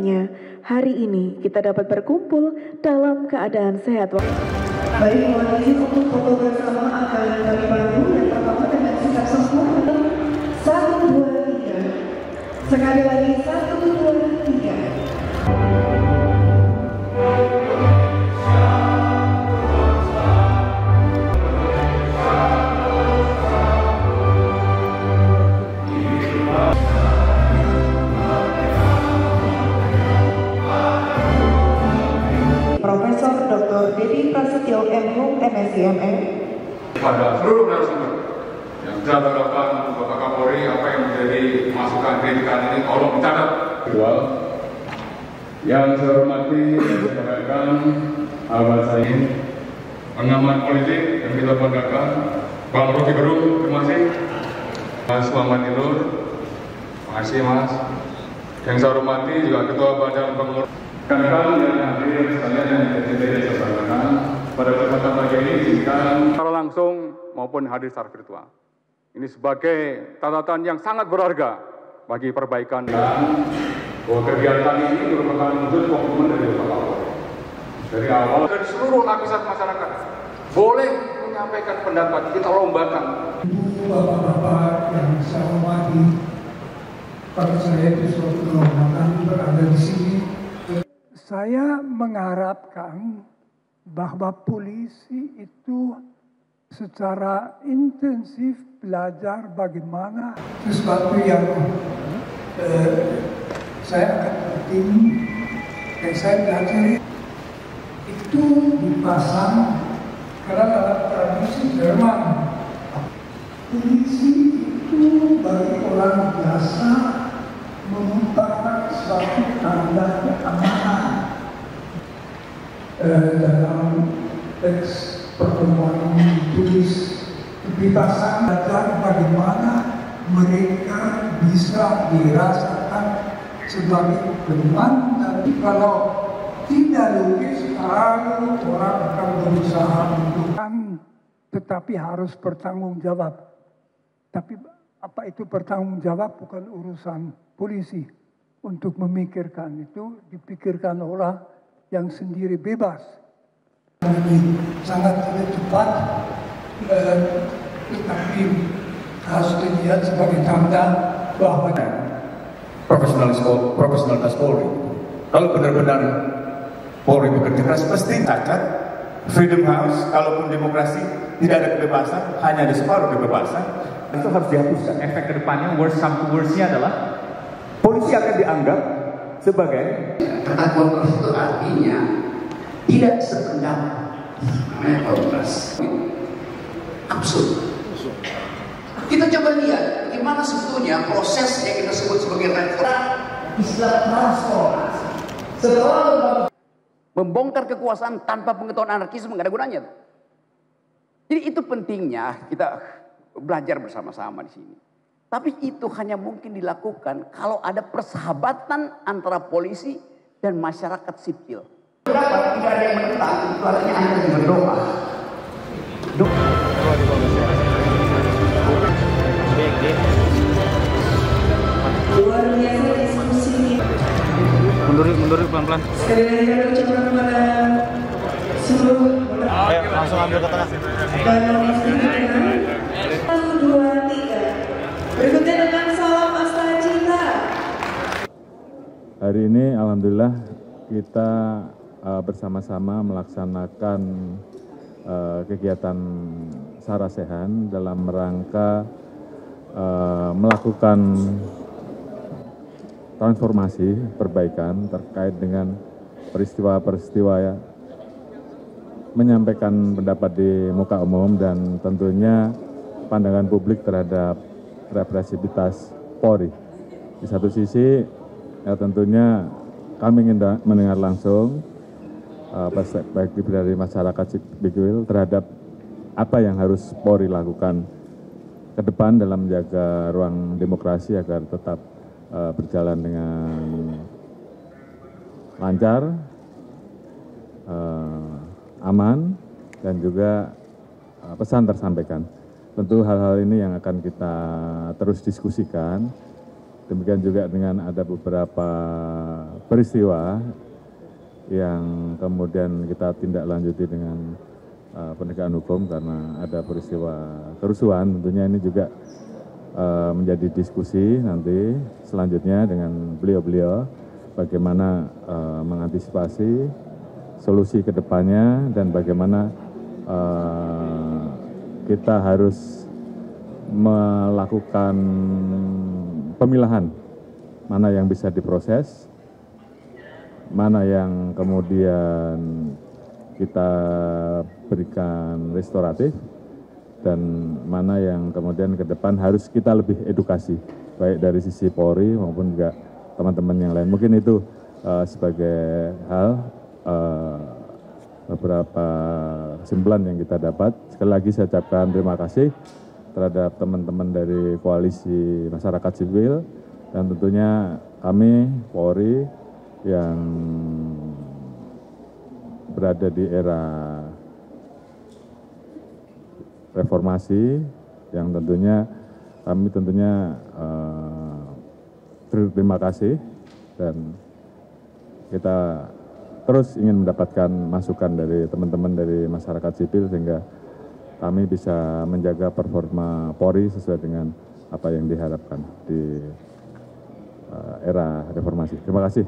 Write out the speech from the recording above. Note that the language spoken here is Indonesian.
akhirnya hari ini kita dapat berkumpul dalam keadaan sehat. Baik, untuk foto bersama akan kami bantu yang pertama dengan sikap sempurna. 1, 2, 3. Sekali lagi 1, 2, 3. Profesor Dr. Dedi Prasetyo MHum MSc.MA pada seluruh narasumber yang jabatan Bapak Kapolri, apa yang menjadi masukan kritikan ini tolong dicatat. Yang saya hormati dan saya banggakan sahabat saya, pengamat politik yang kita banggakan, Bang Rocky Gerung, terima kasih. Mas Muhammad Ilur, terima kasih Mas. Yang saya hormati juga Ketua Badan Pengurus. Rekan-rekan yang hadir sekalian yang tidak saya sampaikan, pada kesempatan pagi ini izinkan secara langsung maupun hadir secara virtual. Ini sebagai catatan yang sangat berharga bagi perbaikan bahwa kegiatan ini merupakan wujud komitmen dari Bapak Kapolri. Dari awal dari seluruh lapisan masyarakat boleh menyampaikan pendapat, kita lombakan. Bapak-bapak yang saya hormati, bagi saya itu suatu kehormatan berada di sini. Saya mengharapkan bahwa polisi itu secara intensif belajar bagaimana sesuatu yang saya akan penting yang saya pelajari itu dipasang karena dalam tradisi Jerman polisi itu bagi orang biasa merupakan suatu tanda keamanan. Dalam teks pertemuan ini ditulis kebebasan belajar bagaimana mereka bisa dirasakan sebagai teman, dan kalau tidak logis orang akan berusaha untuk tetapi harus bertanggung jawab. Tapi apa itu bertanggung jawab bukan urusan polisi. Untuk memikirkan itu dipikirkan orang yang sendiri bebas. Ini sangat tidak cepat, tetapi harus dilihat sebagai tanda bahwa profesionalitas Polri. Kalau benar-benar Polri bekerja keras, pasti cacat. Freedom House, kalaupun demokrasi tidak ada kebebasan, hanya ada separuh kebebasan. Itu harus dihapuskan. Efek kedepannya, worst come to worst-nya adalah polisi akan dianggap sebagai kata kontras itu artinya tidak sependapat, namanya kontras. Absurd. Kita coba lihat bagaimana sebetulnya proses yang kita sebut sebagai reformasi Islam transformasi. Setelah membongkar kekuasaan tanpa pengetahuan anarkisme nggak ada gunanya. Jadi itu pentingnya kita belajar bersama-sama di sini. Tapi itu hanya mungkin dilakukan kalau ada persahabatan antara polisi dan masyarakat sipil. Kenapa tidak ada yang menentang? Itu artinya Anda yang berdoa. Luar biasa diskusi. Mundur pelan-pelan. Sekali lagi kami ucapkan kepada seluruh. Ayo langsung ambil ke tengah. Dan nomor 1, 2, 3. Berikutnya dengan salam Astagfirullah. Hari ini alhamdulillah kita bersama-sama melaksanakan kegiatan Sarasehan dalam rangka melakukan transformasi perbaikan terkait dengan peristiwa-peristiwa ya, menyampaikan pendapat di muka umum dan tentunya pandangan publik terhadap represivitas Polri. Di satu sisi ya tentunya kami ingin mendengar langsung perspektif dari masyarakat sipil terhadap apa yang harus Polri lakukan ke depan dalam menjaga ruang demokrasi agar tetap berjalan dengan lancar, aman, dan juga pesan tersampaikan. Tentu hal-hal ini yang akan kita terus diskusikan Demikian juga dengan ada beberapa peristiwa yang kemudian kita tindak lanjuti dengan penegakan hukum karena ada peristiwa kerusuhan. Tentunya ini juga menjadi diskusi nanti selanjutnya dengan beliau-beliau bagaimana mengantisipasi solusi ke depannya dan bagaimana kita harus melakukan pemilahan mana yang bisa diproses, mana yang kemudian kita berikan restoratif, dan mana yang kemudian ke depan harus kita lebih edukasi, baik dari sisi Polri maupun juga teman-teman yang lain. Mungkin itu sebagai hal beberapa kesimpulan yang kita dapat. Sekali lagi saya ucapkan terima kasih terhadap teman-teman dari koalisi masyarakat sipil dan tentunya kami Polri yang berada di era reformasi yang tentunya kami berterima kasih dan kita terus ingin mendapatkan masukan dari teman-teman dari masyarakat sipil sehingga kami bisa menjaga performa Polri sesuai dengan apa yang diharapkan di era reformasi. Terima kasih.